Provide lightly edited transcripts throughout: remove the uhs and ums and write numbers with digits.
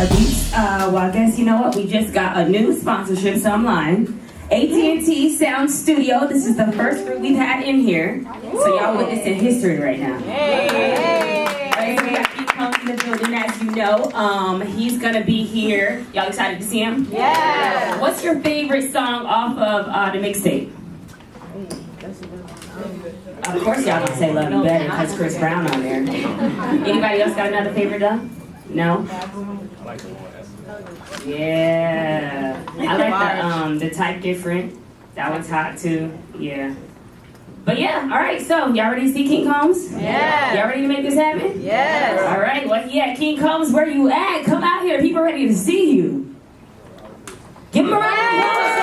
Beats. Well, I guess you know what? We just got a new sponsorship, so I'm lying. AT&T Sound Studio. This is the first group we've had in here, so y'all witnessing history right now. Right, so we got King Combs in the building, as you know. He's gonna be here. Y'all excited to see him? Yeah. What's your favorite song off of the mixtape? Of course y'all gonna say Love You Better because Chris Brown on there. Anybody else got another favorite though? No? Yeah. I like the Type Different. That one's hot too. Yeah. But yeah, alright, so y'all ready to see King Combs? Yeah. Y'all ready to make this happen? Yes. Alright, well yeah, King Combs, where you at? Come out here, people ready to see you. Give him a round of applause.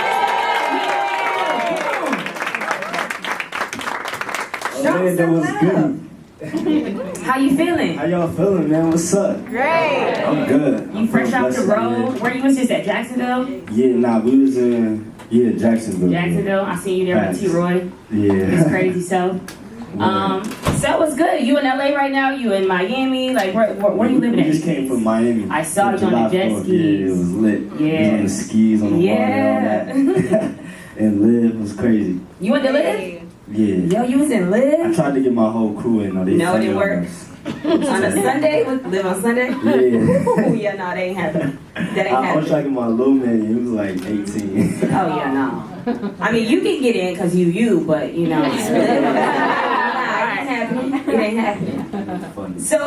Man, that was good. How you feeling? How y'all feeling, man? What's up? Great. I'm good. You fresh off the road? Where you was just at Jacksonville? Yeah, nah, we was in Jacksonville. Jacksonville. I seen you there with T-Roy. Yeah. It's crazy. So what's good? You in LA right now? You in Miami? Like where you living at? We just came from Miami. I saw you on the jet skis. Yeah, it was lit. Yeah. We was on the skis, on the water, and all that. And Liv was crazy. You went to Liv? Yeah. Yo, you was in Liv? I tried to get my whole crew in. No, it didn't work. On a Sunday? Live on Sunday? Yeah. Yeah, no, they ain't happening. That ain't I was happening. trying to get my little man. He was like 18. Oh, yeah, no. I mean, you can get in because you, but, you know. Nah, it ain't happening. It ain't happening. Funny. So,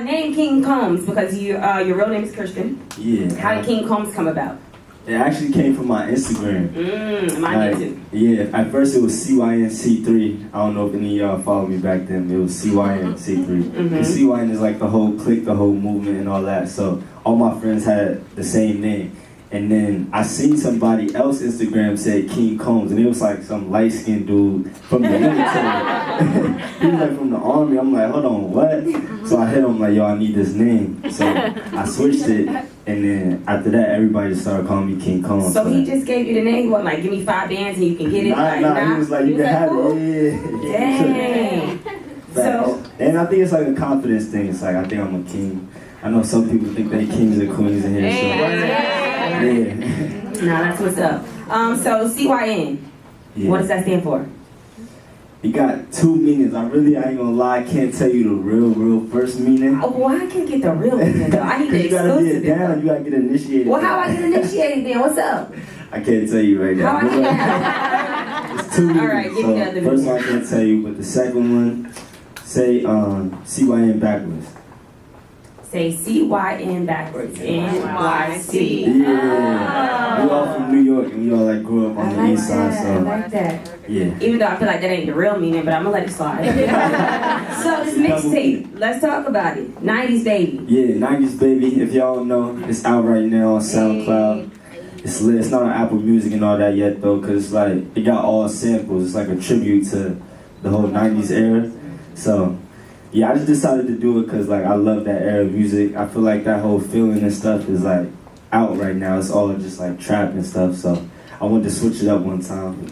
name King Combs because your real name is Christian. Yeah. How did King Combs come about? It actually came from my Instagram. Mine did too. Yeah, at first it was CYNC3. I don't know if any of y'all followed me back then. It was CYNC3. And CYN is like the whole clique, the whole movement and all that. So all my friends had the same name. And then I seen somebody else Instagram say King Combs, and it was like some light-skinned dude from the military. He was like from the army. I'm like, hold on, what? So I hit him like, yo, I need this name. So I switched it, and then after that, everybody just started calling me King Combs. So he just gave you the name, what, like, give me 5 bands and you can get it? Nah, he was like, you can have cool? it. Yeah. Dang. So, and I think it's like a confidence thing. It's like, I think I'm a king. I know some people think they kings and queens in here. So, yeah. Nah, that's what's up. So CYN, what does that stand for? It got 2 meanings. I ain't gonna lie, I can't tell you the real first meaning. Oh, well, I can't get the real meaning though. I need the you gotta exclusive. get it down, you gotta get initiated. Well, how I get initiated then? What's up? I can't tell you right now. How I get that? It's 2 meanings. All right, give me the other first meaning. one I can't tell you, but the second one, say CYN backwards. Say CYN backwards. NYC. Yeah. We all from New York and we all like grew up on the east side. So I like that. yeah. Even though I feel like that ain't the real meaning, but I'm gonna let it slide. So this mixtape, let's talk about it. 90s baby. Yeah, 90s baby. If y'all don't know, it's out right now on SoundCloud. It's lit. It's not on Apple Music and all that yet though, cause like it got all samples. It's like a tribute to the whole 90s era. So yeah, I just decided to do it because like I love that era of music. I feel like that whole feeling and stuff is like out right now. It's all just like trap and stuff. So I wanted to switch it up one time.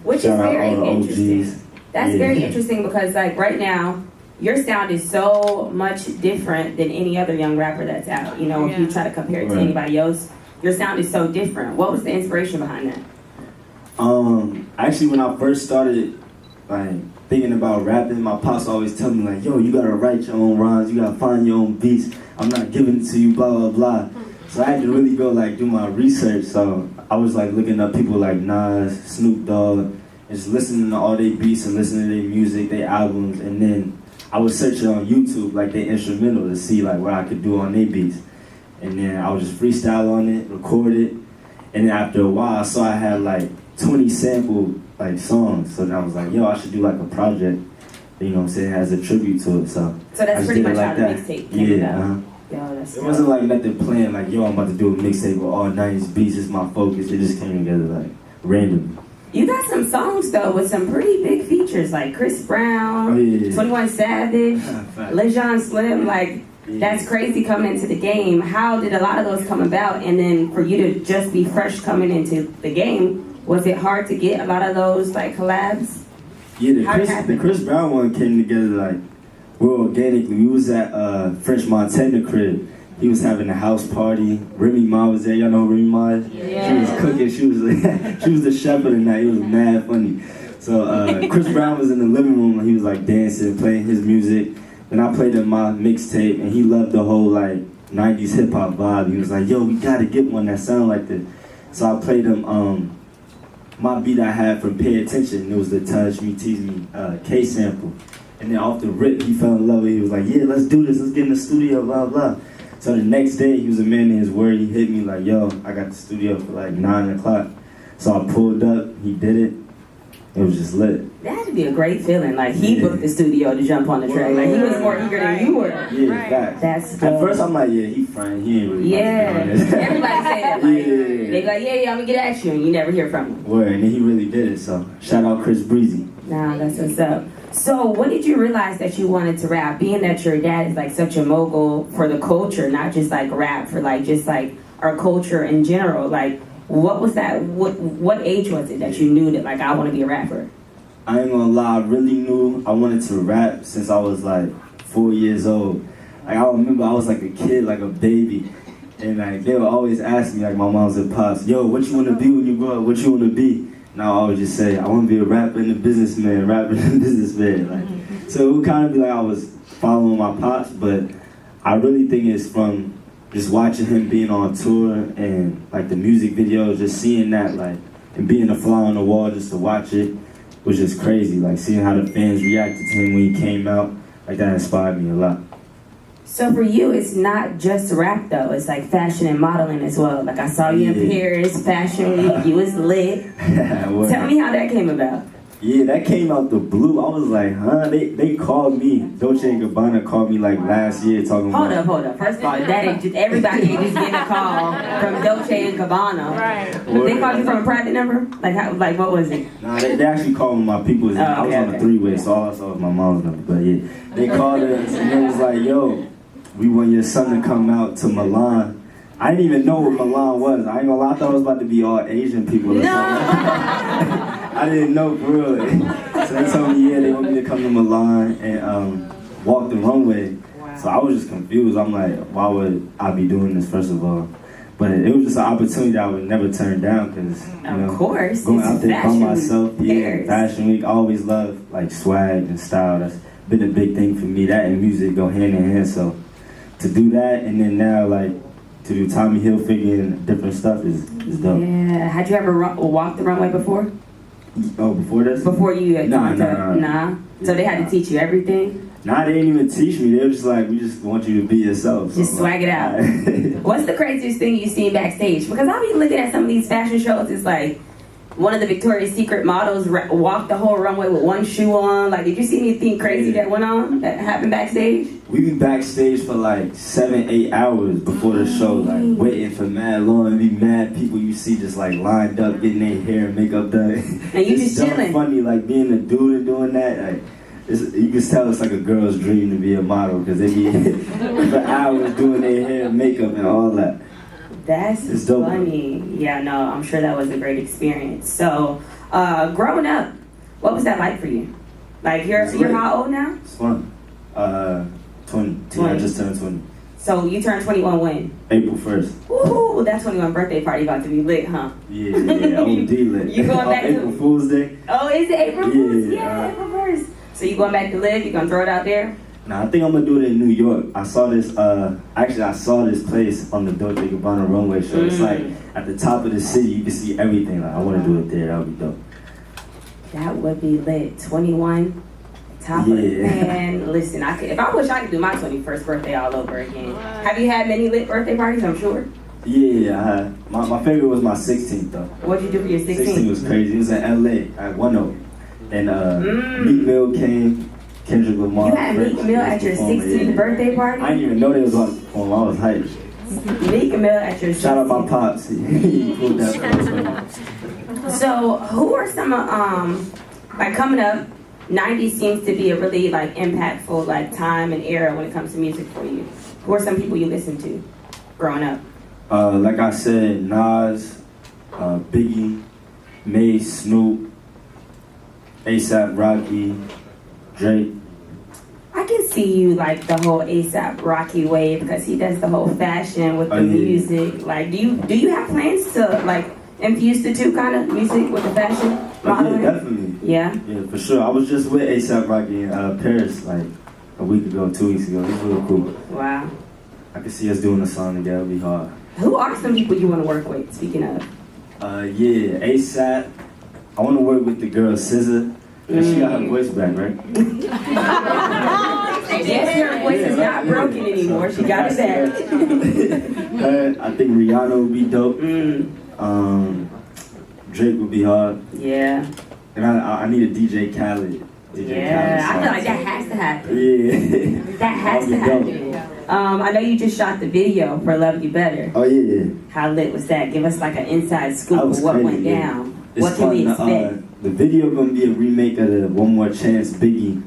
Which is very interesting. That's very interesting because like right now, your sound is so much different than any other young rapper that's out. You know, if you try to compare it to anybody else, your sound is so different. What was the inspiration behind that? Actually when I first started like thinking about rapping, my pops always tell me like, yo, you gotta write your own rhymes, you gotta find your own beats. I'm not giving it to you, blah, blah, blah. So I had to really go like do my research. So I was like looking up people like Nas, Snoop Dogg, and just listening to all their beats and listening to their music, their albums. And then I was searching on YouTube like their instrumental to see like what I could do on their beats. And then I would just freestyle on it, record it. And then after a while, I saw I had like 20 sample like songs. So then I was like, yo, I should do like a project, you know what I'm saying, as a tribute to it. So that's pretty much how the mixtape came about. Yo, that's it wasn't like nothing planned, like, yo, I'm about to do a mixtape with all 90s beats, it's my focus. It just came together like randomly. You got some songs though with some pretty big features like Chris Brown, 21 Savage, Lejeune Slim, like that's crazy coming into the game. How did a lot of those come about? And then for you to just be fresh coming into the game, was it hard to get a lot of those like collabs? Yeah, the Chris Brown one came together like real organically. We was at French Montana crib He was having a house party. Remy Ma was there. Y'all know who Remy Ma is? Yeah. She was cooking. She was she was the chef of the night. It was mad funny. So Chris Brown was in the living room and he was like dancing, playing his music. And I played him my mixtape and he loved the whole like 90s hip hop vibe. He was like, yo, we gotta get one that sound like this. So I played him my beat I had from Pay Attention. It was the Touch Me, Tease Me K sample. And then off the rip, he fell in love with it. He was like, yeah, let's do this. Let's get in the studio, blah, blah. So the next day, he was a man in his word. He hit me like, yo, I got the studio for like 9 o'clock. So I pulled up. He did it. It was just lit. That had to be a great feeling. Like, he booked the studio to jump on the track. Like, he was more eager than you were. Yeah, facts. That's At first, I'm like, yeah, he fine. He ain't really everybody say that. Like, they go, yeah, I'm gonna get at you, and you never hear from him. Word, and then he really did it. So shout out Chris Breezy. Nah, that's what's up. So when did you realize that you wanted to rap? Being that your dad is like such a mogul for the culture, not just like rap, for like just like our culture in general. Like, what was that? What age was it that you knew that like I want to be a rapper? I ain't gonna lie, I really knew I wanted to rap since I was like 4 years old. Like I remember I was like a kid, like a baby. And like they would always ask me, like my moms and pops, yo, what you wanna be when you grow up? What you wanna be? And I would always just say, I wanna be a rapper and a businessman, rapper and a businessman. Like, so it would kind of be like I was following my pops, but I really think it's from just watching him being on tour and like the music videos, just seeing that like, and being a fly on the wall just to watch it was just crazy. Like seeing how the fans reacted to him when he came out, like that inspired me a lot. So for you, it's not just rap though. It's like fashion and modeling as well. Like I saw you in Paris Fashion Week. You was lit. Tell me how that came about. Yeah, that came out the blue. I was like, huh? They called me. Dolce & Gabbana called me like last year talking about... Hold up. First of all, that ain't just, everybody ain't just getting a call from Dolce & Gabbana. Right. They called you from a private number? Like what was it? Nah, they actually called me my people's. I was on a three-way, so all I saw was my mom's number. But yeah, they called us and it was like, yo, we want your son to come out to Milan. I didn't even know what Milan was. I ain't gonna lie, I thought it was about to be all Asian people or something. I didn't know for real. So they told me, yeah, they want me to come to Milan and walk the runway. Wow. So I was just confused. I'm like, why would I be doing this, first of all? But it was just an opportunity that I would never turn down because, you know, going out there by myself, Fashion Week, I always loved like swag and style. That's been a big thing for me. That and music go hand in hand. So to do that and then now like to do Tommy Hilfiger and different stuff is dope. Yeah. Had you ever walked the runway before? Oh, before this? Before you Nah. So they had to teach you everything? Nah, they didn't even teach me. They were just like, we just want you to be yourself. Just swag it out. What's the craziest thing you've seen backstage? Because I'll be looking at some of these fashion shows, it's like one of the Victoria's Secret models walked the whole runway with one shoe on. Like, did you see anything crazy that went on, that happened backstage? We be backstage for like 7-8 hours before the show, like waiting for mad long and be mad people you see just like lined up getting their hair and makeup done. And you just chilling. It's funny, like being a dude and doing that. Like, you can tell it's like a girl's dream to be a model because they be for hours doing their hair and makeup and all that. That's funny. Yeah, no, I'm sure that was a great experience. So, growing up, what was that like for you? Like, you're how old now? It's fun. 20. I just turned 20. So you turned 21 when? April 1st. Ooh, that 21 birthday party about to be lit, huh? Yeah, OD lit. You going back to April Fool's Day? Oh, is it April Fool's? Yeah, April 1st. So you going back to live? You gonna throw it out there? Nah, I think I'm gonna do it in New York. I saw this. I saw this place on the Dolce & Gabbana runway show. It's like at the top of the city. You can see everything. Like I want to do it there. That would be dope. That would be lit. 21. Top of the man. Listen, if I wish I could do my 21st birthday all over again. Have you had many lit birthday parties? I'm sure. Yeah, I had. My favorite was my 16th though. What'd you do for your 16th? 16th was crazy. It was in LA at 1-0. And Meek Mill came, Kendrick Lamar. You had Meek Mill at your 16th birthday party? I didn't even know they was on perform. I was hyped. Meek Mill at your 16th. Shout out my pops. He pulled that. So who are some like coming up, 90s seems to be a really like impactful like time and era when it comes to music for you. Who are some people you listen to growing up? Like I said, Nas, Biggie, Mace, Snoop, ASAP Rocky, Drake. I can see you like the whole ASAP Rocky way because he does the whole fashion with the music. Like, do you have plans to like infuse the two kind of music with the fashion modeling? Yeah, definitely. Yeah? Yeah, for sure. I was just with ASAP Rocky in Paris like a week ago, 2 weeks ago. He's really cool. Wow. I can see us doing a song together. It'll be hard. Who are some people you want to work with, speaking of? Yeah, ASAP. I want to work with the girl SZA. And she got her voice back, right? Yes, her voice is not broken anymore. She got it back. I think Rihanna would be dope. Drake would be hard. Yeah. And I need a DJ Khaled. Yeah, I feel like that has to happen. Yeah. That has to happen. I know you just shot the video for Love You Better. Oh, yeah. How lit was that? Give us like an inside scoop of what crazy, went down. It's What can we fun. expect? The video gonna be a remake of the One More Chance Biggie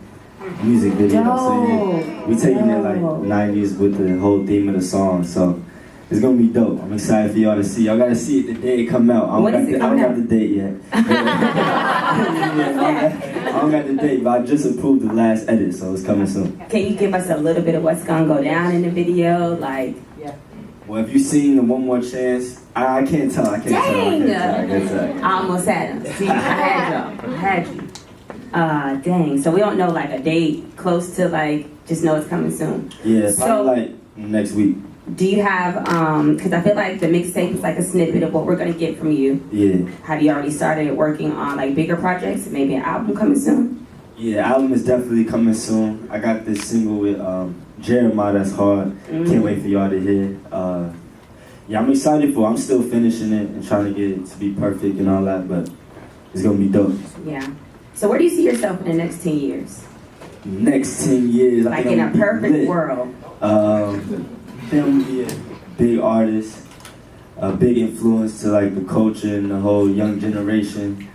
music video. So yeah, we taking it like 90s with the whole theme of the song. So it's gonna be dope. I'm excited for y'all to see. Y'all gotta see it the day it come out. I don't got the date yet. I don't got the date, but I just approved the last edit, so it's coming soon. Can you give us a little bit of what's gonna go down in the video? Like, well, if you've seen the One More Chance, I can't tell. I can't tell. I almost had him. See, I had y'all. I had you. Dang. So we don't know like a date close to like, just know it's coming soon. Yeah, probably like next week. Do you have, because I feel like the mixtape is like a snippet of what we're going to get from you. Yeah. Have you already started working on like bigger projects? Maybe an album coming soon? Yeah, album is definitely coming soon. I got this single with Jeremiah that's hard. Can't wait for y'all to hear. Yeah, I'm excited for it. I'm still finishing it and trying to get it to be perfect and all that, but it's going to be dope. Yeah. So where do you see yourself in the next 10 years? Next 10 years, like in a perfect world. I'm gonna be a big artist, a big influence to like the culture and the whole young generation.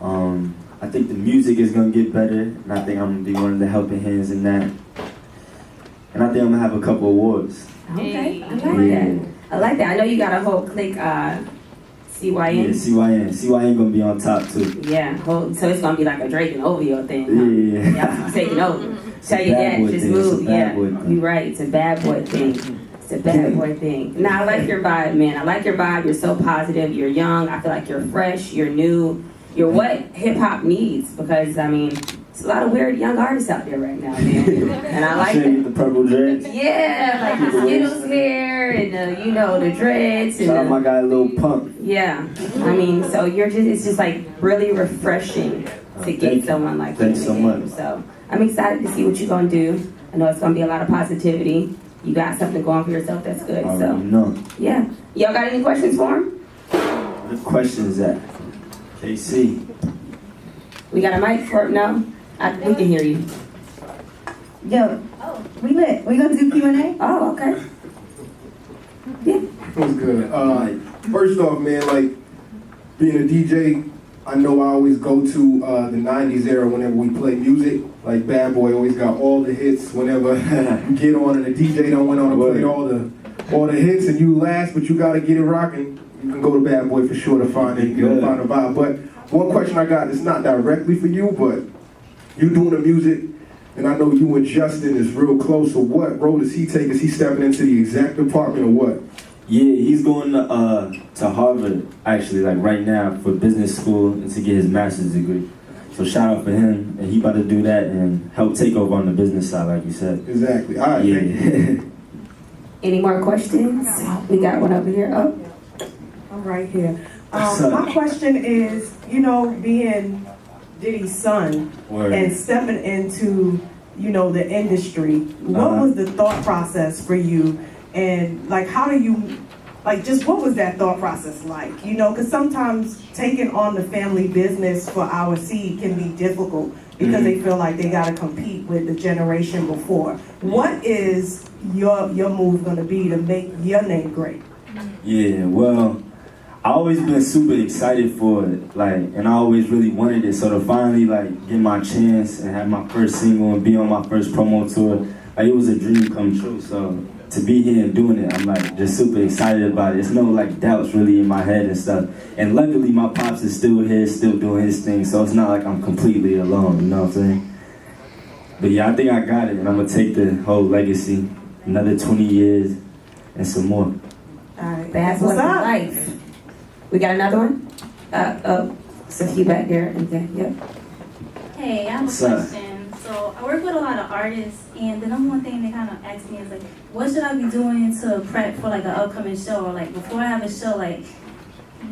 I think the music is gonna get better, and I think I'm gonna be one of the helping hands in that. And I think I'm gonna have a couple awards. Okay, I like that. I like that. I know you got a whole clique, CYN. Yeah, CYN. CYN gonna be on top too. Yeah, so it's gonna be like a Drake and OVO thing. Huh? Yeah. Y'all taking over. Tell your dad, just move. Yeah, you're right. It's a bad boy thing. It's a bad boy thing. Now, I like your vibe, man. I like your vibe. You're so positive. You're young. I feel like you're fresh. You're new. You're what hip hop needs, because I mean, there's a lot of weird young artists out there right now, man. And I like it. The purple dreads. Yeah, like the Skittles hair and the dreads. And shout out my guy Lil Pump. Yeah, I mean, so it's just like really refreshing to get someone like you. Thanks so much. So I'm excited to see what you're gonna do. I know it's gonna be a lot of positivity. You got something going for yourself that's good. So yeah. Y'all got any questions for him? What questions at? KC. We got a mic for it? No? We can hear you. Yo, we lit. We gonna do Q&A? Oh, okay. Yeah. What's good? First off, man, like being a DJ, I know I always go to the 90s era whenever we play music. Like Bad Boy always got all the hits whenever you get on and the DJ don't went on and played all the hits and you last, but you gotta get it rocking. You can go to Bad Boy for sure to find it, find a vibe. But one question I got is not directly for you, but you doing the music, and I know you and Justin is real close. So what role does he take? Is he stepping into the exec department or what? Yeah, he's going to Harvard actually, like right now for business school and to get his master's degree. So shout out for him, and he about to do that and help take over on the business side, like you said. Exactly. All right. Yeah. Any more questions? We got one over here. Oh. I'm right here. My question is, being Diddy's son and stepping into, the industry, what was the thought process for you? And like, how do you, just what was that thought process like? Because sometimes taking on the family business for our seed can be difficult because they feel like they got to compete with the generation before. What is your move going to be to make your name great? Yeah, well, I always been super excited for it, and I always really wanted it. So to finally get my chance and have my first single and be on my first promo tour, it was a dream come true. So to be here and doing it, I'm just super excited about it. There's no doubts really in my head and stuff. And luckily my pops is still here, still doing his thing. So it's not like I'm completely alone. You know what I'm saying? But yeah, I think I got it, and I'm gonna take the whole legacy, another 20 years, and some more. All right. That's what's life. We got another one? So he back there. Okay, yep. Hey, I have a question. So I work with a lot of artists, and the number one thing they kind of ask me is like, what should I be doing to prep for like an upcoming show, or like before I have a show, like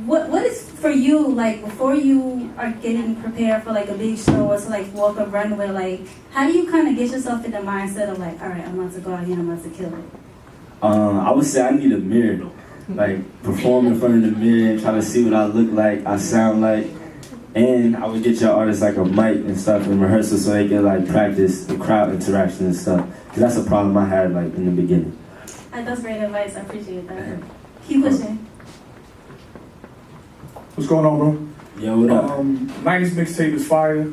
what is for you, like before you are getting prepared for like a big show or to like walk a runway, like how do you kind of get yourself in the mindset of like, all right, I'm about to go out here and I'm about to kill it? I would say I need a mirror, like perform in front of the mirror and try to see what I look like, I sound like. And I would get your artists like a mic and stuff in rehearsal so they can like practice the crowd interaction and stuff. Cause that's a problem I had like in the beginning. That's great advice. I appreciate that. Keep pushing. What's going on, bro? Yo, what up? 90s mixtape is fire.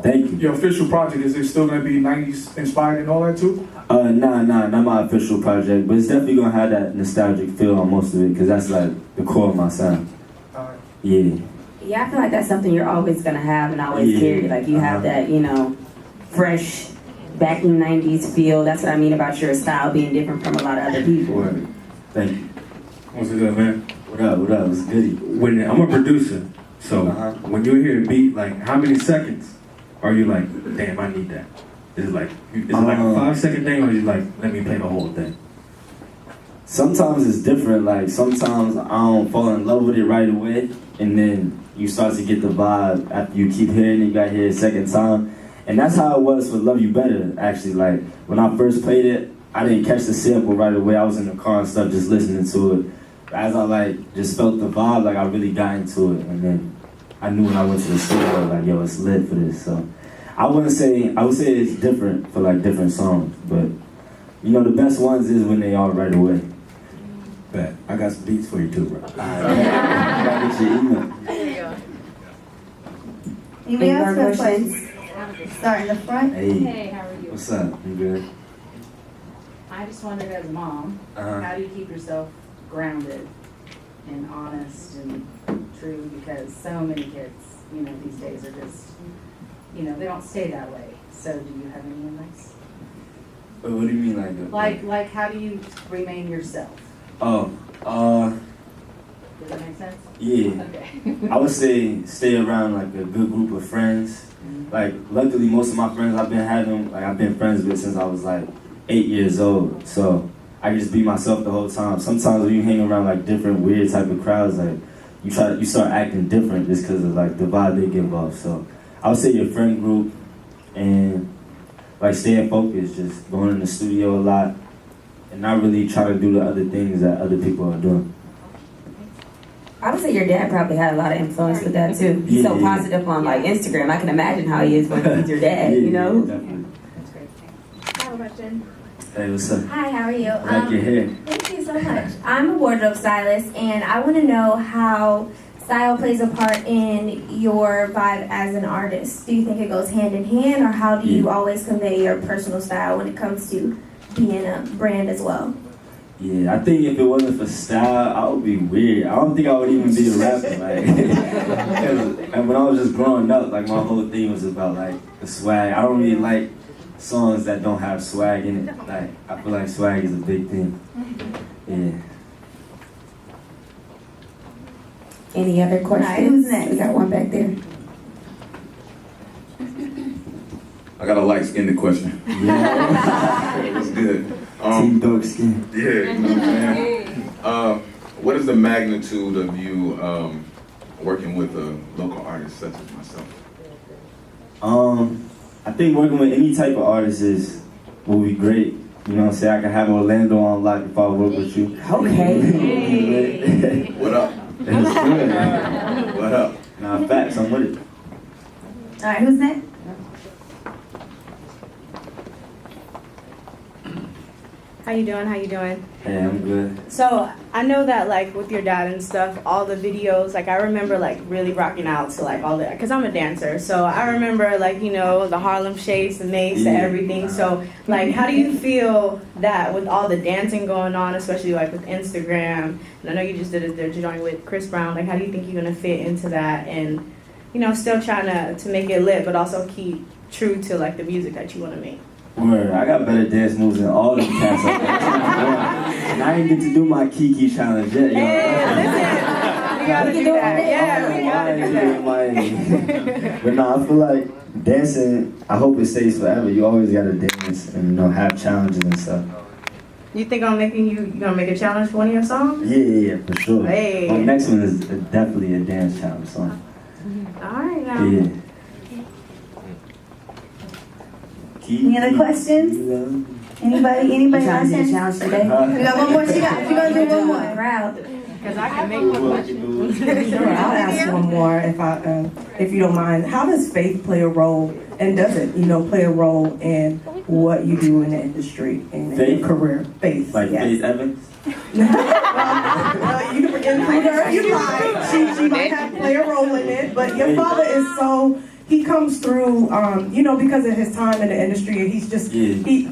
Thank you. Your official project, is it still gonna be 90s inspired and all that too? Nah, not my official project, but it's definitely gonna have that nostalgic feel on most of it, cause that's like the core of my sound. Alright. Yeah. Yeah, I feel like that's something you're always gonna have and always carry. Like you have that, you know, fresh, back in the 90s feel. That's what I mean about your style being different from a lot of other people. Word. Thank you. What's good, man? What up? What's goody? When I'm a producer, so when you hear a beat, like how many seconds are you like, damn, I need that? Is it like a 5-second thing, or is it like, let me play the whole thing? Sometimes it's different. Like sometimes I don't fall in love with it right away, and then you start to get the vibe after you keep hearing it. You got to hear it a second time, and that's how it was for "Love You Better." Actually, like when I first played it, I didn't catch the sample right away. I was in the car and stuff, just listening to it. As I like just felt the vibe, like I really got into it, and then I knew when I went to the studio, like yo, it's lit for this. So I would say it's different for like different songs, but you know the best ones is when they are right away. Bet. I got some beats for you too, bro. Gotta get your email. Anybody else have questions? Start in the front. Hey, how are you? What's up? You good? I just wondered as a mom, how do you keep yourself grounded and honest and true? Because so many kids, you know, these days are just, you know, they don't stay that way. So do you have any advice? What do you mean Like how do you remain yourself? Oh, Does that make sense? yeah. Okay. I would say stay around like a good group of friends. Like luckily most of my friends I've been friends with since I was like 8 years old. So I can just be myself the whole time. Sometimes when you hang around like different weird type of crowds, like you start acting different just because of like the vibe they give off. So I would say your friend group and like staying focused, just going in the studio a lot and not really trying to do the other things that other people are doing. I would say your dad probably had a lot of influence with that too. He's so positive on like Instagram. I can imagine how he is when he's your dad, you know? Definitely. That's great. I have a question. Hey, what's up? Hi, how are you? I like your hair. Thank you so much. I'm a wardrobe stylist, and I want to know how style plays a part in your vibe as an artist. Do you think it goes hand in hand, or how do you always convey your personal style when it comes to being a brand as well? Yeah, I think if it wasn't for style, I would be weird. I don't think I would even be a rapper, like. And when I was just growing up, like my whole thing was about like the swag. I don't really like songs that don't have swag in it. Like I feel like swag is a big thing. Yeah. Any other questions? Right, who's next? We got one back there. I got a light-skinned question. Yeah. What's good? Team dark skin. Yeah, you know what I'm saying? What is the magnitude of you working with a local artist such as myself? I think working with any type of artist will be great. You know what I'm saying? I can have Orlando on lock if I work with you. Okay. What up? That's good, man. What up? Nah, facts, I'm with it. All right, who's next? How you doing? How you doing? Hey, I'm good. So I know that like with your dad and stuff, all the videos, like I remember like really rocking out to like all the, cause I'm a dancer. So I remember like, you know, the Harlem Shakes, the Mace, and everything. So like, how do you feel that with all the dancing going on, especially like with Instagram? And I know you just did it there joint with Chris Brown. Like, how do you think you're gonna fit into that and, you know, still trying to make it lit, but also keep true to like the music that you want to make? Word, I got better dance moves than all them cats up there. And I didn't get to do my Kiki challenge yet, yo. Hey, listen, we gotta do that. Yeah, we gotta do that. But no, I feel like dancing, I hope it stays forever. You always gotta dance and, you know, have challenges and stuff. You think I'm making you gonna make a challenge for one of your songs? Yeah, for sure. Hey. My next one is definitely a dance challenge song. All right, now. Yeah. Any other questions? Anybody last Trying to challenge today? We got one more. She gonna do one more. Proud. Because I can make one question. Sure, I'll ask one more if you don't mind. How does faith play a role, and does it, play a role in what you do in the industry and in your career? Faith, like yes. Faith Evans? You can include her if you like. She might have play a role in it, but your father is so. He comes through, because of his time in the industry, and he's just,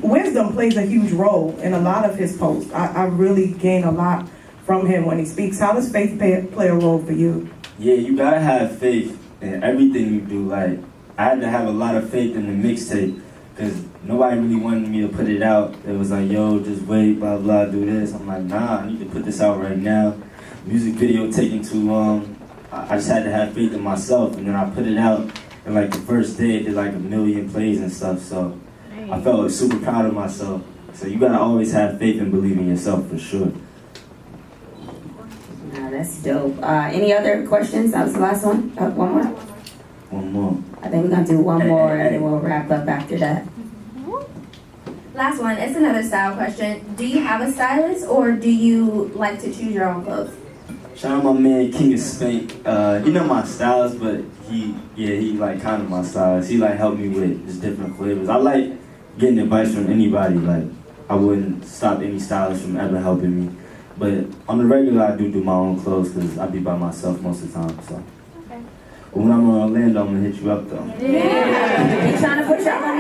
wisdom plays a huge role in a lot of his posts. I really gain a lot from him when he speaks. How does faith play a role for you? Yeah, you gotta have faith in everything you do. Like, I had to have a lot of faith in the mixtape, because nobody really wanted me to put it out. It was like, yo, just wait, blah, blah, do this. I'm like, nah, I need to put this out right now. Music video taking too long. I just had to have faith in myself, and then I put it out. And like the first day, it did like 1 million plays and stuff, so I felt like super proud of myself. So you gotta always have faith and believe in yourself for sure. Nah, that's dope. Any other questions? That was the last one? One more? One more. I think we're gonna do one more and then we'll wrap up after that. Last one. It's another style question. Do you have a stylist or do you like to choose your own clothes? Shout out my man King of Spank. He know my styles, but he like kind of my stylist. He like helped me with just different flavors. I like getting advice from anybody. Like, I wouldn't stop any stylist from ever helping me. But on the regular, I do my own clothes because I be by myself most of the time. So, but when I'm in Orlando, I'm gonna hit you up though. Yeah, he trying to put y'all on